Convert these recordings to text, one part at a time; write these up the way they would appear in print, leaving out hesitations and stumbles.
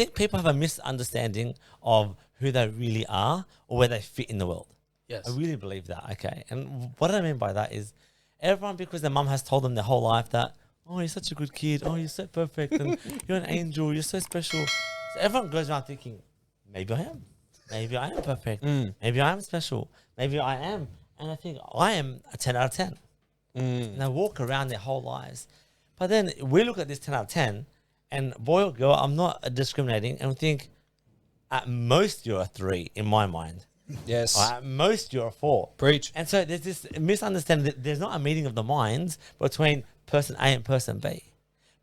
think people have a misunderstanding of who they really are or where they fit in the world. Yes. I really believe that. Okay. And what I mean by that is everyone, because their mum has told them their whole life that, oh, you're such a good kid. Oh, you're so perfect. And you're an angel. You're so special. So everyone goes around thinking, maybe I am. Maybe I am perfect. Maybe I am special. Maybe I am. And I think I am a 10 out of 10. And they walk around their whole lives. But then we look at this 10 out of 10 and boy or girl, I'm not discriminating, and we think at most you're a 3 in my mind. Yes. Or at most you're a 4. Preach. And so there's this misunderstanding that there's not a meeting of the minds between person A and person B.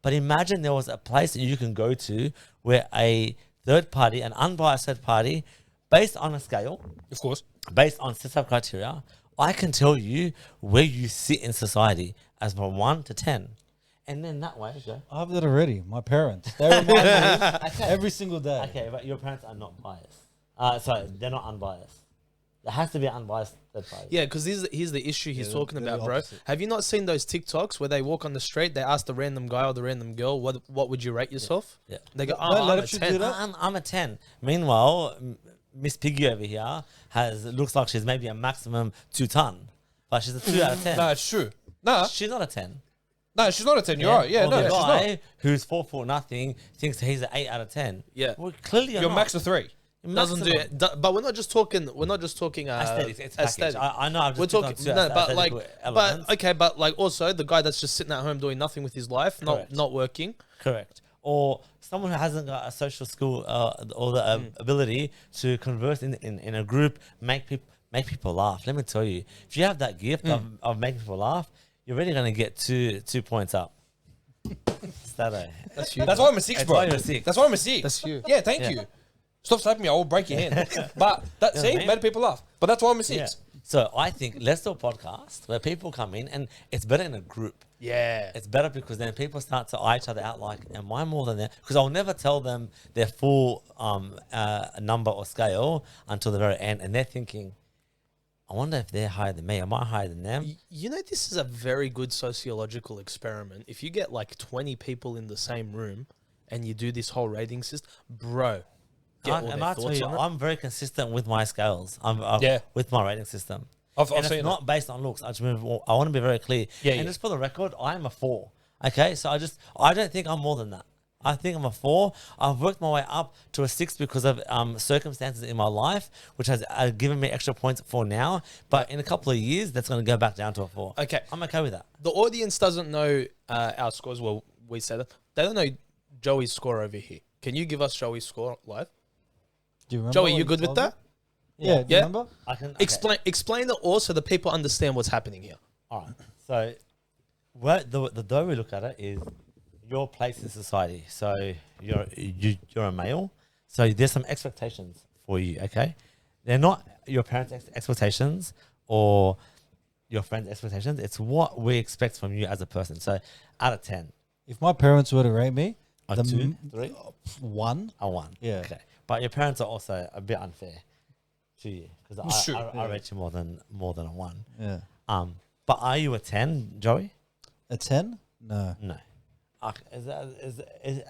But imagine there was a place that you can go to where a third party, an unbiased third party, based on a scale, Of course. based on set of criteria, I can tell you where you sit in society as from 1 to 10. And then that way, okay. I have that already. My parents. They remind me every single day. Okay, but your parents are not biased. Sorry, they're not unbiased. There has to be an unbiased third party. Yeah, because here's the issue he's talking they're about, the bro. opposite. Have you not seen those TikToks where they walk on the street, they ask the random guy or the random girl, what would you rate yourself? Yeah. They go, Don't oh, let I'm a it 10. do that. I'm a 10. Meanwhile, Miss Piggy over here looks like she's maybe a maximum 2 ton, but she's a 2 out of 10. No, it's true. Nah, She's not a 10. no, she's not a 10. You're right. Yeah, Or no, the she's not. guy who's 4 foot nothing thinks he's an 8 out of 10. Yeah. Well, clearly you're You're not. max of 3. Doesn't do it. But we're not just talking. Aesthetics. It's package. aesthetic. I know. I've just We're picked on talking two no, but like, aesthetical elements. but okay, but like also the guy that's just sitting at home doing nothing with his life, Correct. not working. Correct. Or someone who hasn't got a social skill or the ability to converse in a group, make people laugh. Let me tell you, if you have that gift of making people laugh, you're really going to get two points up. Stato. That's you. That's why I'm a 6, That's bro. why you're a 6. That's why I'm a 6. That's you. Yeah, thank you. Stop slapping me. I will break your hand. But that, You know see, what I mean? made people laugh. But that's why I'm a 6. Yeah. So I think let's do a podcast where people come in, and it's better in a group. Yeah. It's better because then people start to eye each other out like, am I more than that? Because I'll never tell them their full number or scale until the very end. And they're thinking, I wonder if they're higher than me. Am I higher than them? You know, this is a very good sociological experiment. If you get like 20 people in the same room and you do this whole rating system, bro, get all And their I tell thoughts you, on it. I'm very consistent with my scales. Yeah. With my rating system. I've And seen it's it. not based on looks. I want to be very clear. Yeah, and yeah. just for the record, I am a 4. Okay, so I don't think I'm more than that. I think I'm a 4. I've worked my way up to a 6 because of circumstances in my life, which has given me extra points for now. But in a couple of years, that's going to go back down to a 4. Okay. I'm okay with that. The audience doesn't know our scores. Well, we said that. They don't know Joey's score over here. Can you give us Joey's score live? Do you remember? Joey, what you good with told that? me? Yeah. Do you Yeah. remember? I can okay. Explain it all so the people understand what's happening here. All right. So, the way we look at it is your place in society. So you're a male. So there's some expectations for you. Okay, they're not your parents' expectations or your friends' expectations. It's what we expect from you as a person. So out of 10, If my parents were to rate me, a the 2, 3, 1. a 1. Yeah. Okay. But your parents are also a bit unfair to you because Sure, I rate you more than a 1. Yeah. But are you a 10, Joey? A 10? No. No.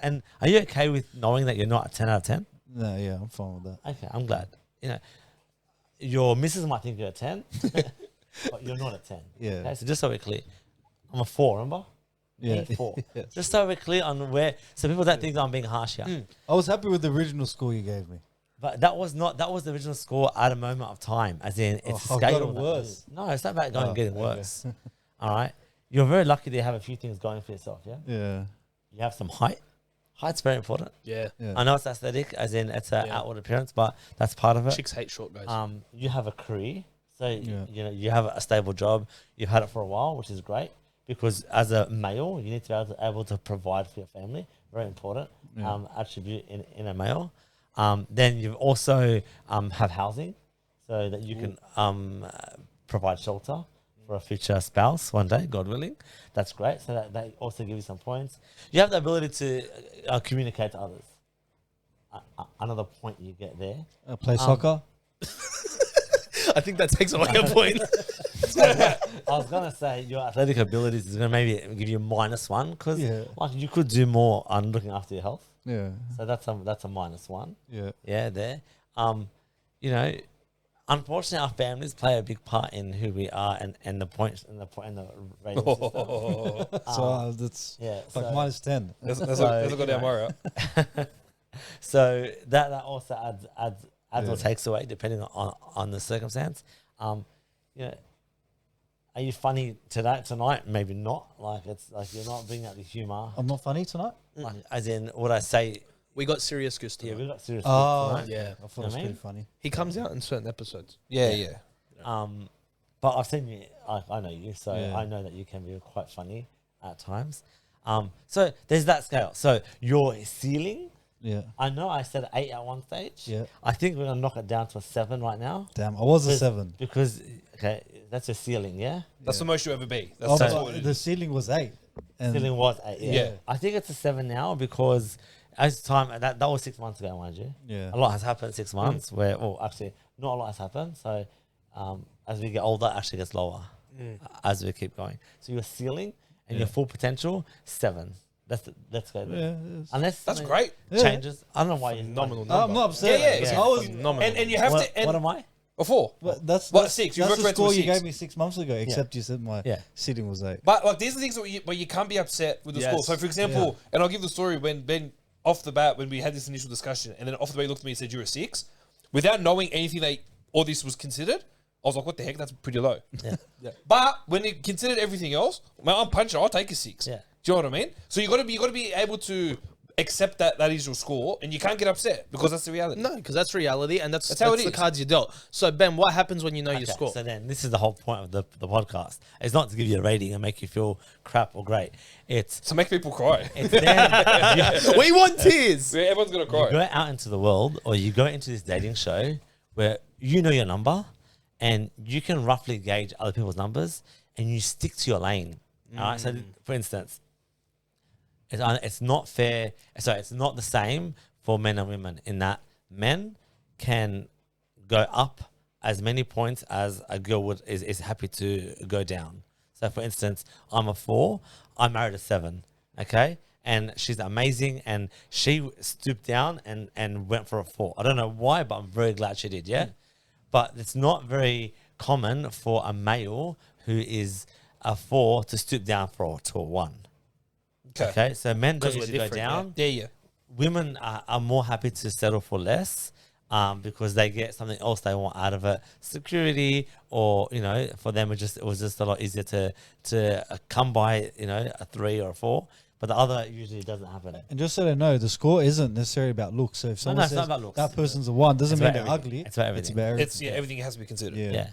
And are you okay with knowing that you're not a 10 out of 10? No, yeah, I'm fine with that. Okay, I'm glad. You know, your missus might think you're a 10, but you're not a 10. Yeah. Okay, so just so we're clear, I'm a 4, remember? Yeah. Me, 4. Yeah. Just so we're clear on where, so people don't think I'm being harsh here. I was happy with the original score you gave me. But that was the original score at a moment of time, as in it's a I've scale. got it worse. No, it's not about going and getting okay. worse. All right? You're very lucky to have a few things going for yourself, yeah? Yeah. You have some height. Height's very important. Yeah. Yeah. I know it's aesthetic, as in it's an Yeah. outward appearance, but that's part of it. Chicks hate short guys. You have a career, so Yeah. you have a stable job. You've had it for a while, which is great because as a male, you need to be able to provide for your family. Very important attribute in a male. Then you also have housing, so that you can provide shelter for a future spouse one day, God willing. That's great. So that they also give you some points. You have the ability to communicate to others. Another point you get there. Play soccer? I think that takes away a point. I was gonna say your athletic abilities is gonna maybe give you -1 because Yeah. like you could do more on looking after your health. Yeah. So that's a -1. Yeah. Yeah, there. You know, unfortunately, our families play a big part in who we are and the points and the rating system. So that's Yeah, like so- -10. That's So, a good damn you Mario. So that also adds or Yeah. takes away depending on the circumstance. You know, are you funny tonight? Maybe not. Like it's like you're not bringing out the humor. I'm not funny tonight. Like, as in, what I say. We got serious Goose Yeah, tonight. we got serious. Oh, tonight. Yeah. I thought it You was know what I pretty mean? funny. He comes out in certain episodes. Yeah. But I've seen you. I know you, so Yeah. I know that you can be quite funny at times. So there's that scale. So your ceiling. Yeah. I know I said 8 at one stage. Yeah. I think we're gonna knock it down to a 7 right now. Damn, I was a Because- 7. Because okay, that's your ceiling, yeah. That's the most you ever be. That's, Oh, that's but what it the is. ceiling was 8. And Ceiling was 8. Yeah. Yeah. I think it's a 7 now because as time that was 6 months ago, mind you. yeah. A lot has happened in 6 months. Where actually not a lot has happened. So as we get older, it actually gets lower as we keep going. So your ceiling and your full potential 7. Let's go there. Yeah, Unless That's something great. changes. I don't know why Phenomenal you. number. I'm not upset. Yeah. I was, Phenomenal. And you have What, to. And what am I? a 4. but that's What, that's, 6? You That's the recommend to a score you 6. gave me 6 months ago. Except you said my Yeah. ceiling was 8. But like these are things where you can't be upset with the Yes. score. So for example, and I'll give the story when Ben off the bat when we had this initial discussion, and then off the bat he looked at me and said you're a 6, without knowing anything that all this was considered. I was like, what the heck? That's pretty low. Yeah. But when you considered everything else, man, I'm puncher. I'll take a 6. Yeah. Do you know what I mean? So you got to be able to accept that is your score, and you can't get upset because that's the reality. No, because that's reality, and that's how it the is. cards you dealt. So Ben, what happens when you know your Okay, score? So then this is the whole point of the podcast. It's not to give you a rating and make you feel crap or great. It's To make people cry. then We want tears. Yeah, everyone's gonna you cry. go out into the world or you go into this dating show where you know your number and you can roughly gauge other people's numbers and you stick to your lane. All right. So for instance, it's not fair. Sorry, it's not the same for men and women in that men can go up as many points as a girl is happy to go down. So for instance, I'm a 4, I married a 7, okay? And she's amazing and she stooped down and went for a 4. I don't know why, but I'm very glad she did, yeah? But it's not very common for a male who is a 4 to stoop down to a 1. Okay, so men don't 'Cause we're usually go different, down. Yeah. Women are more happy to settle for less because they get something else they want out of it, security, or for them it was just a lot easier to come by a 3 or a 4, but the other usually doesn't happen. And just so they know, the score isn't necessarily about looks. So if someone it's not says about looks. that person's a 1, doesn't It's mean about they're everything. ugly. It's about everything. It's everything has to be considered. Yeah. Yeah,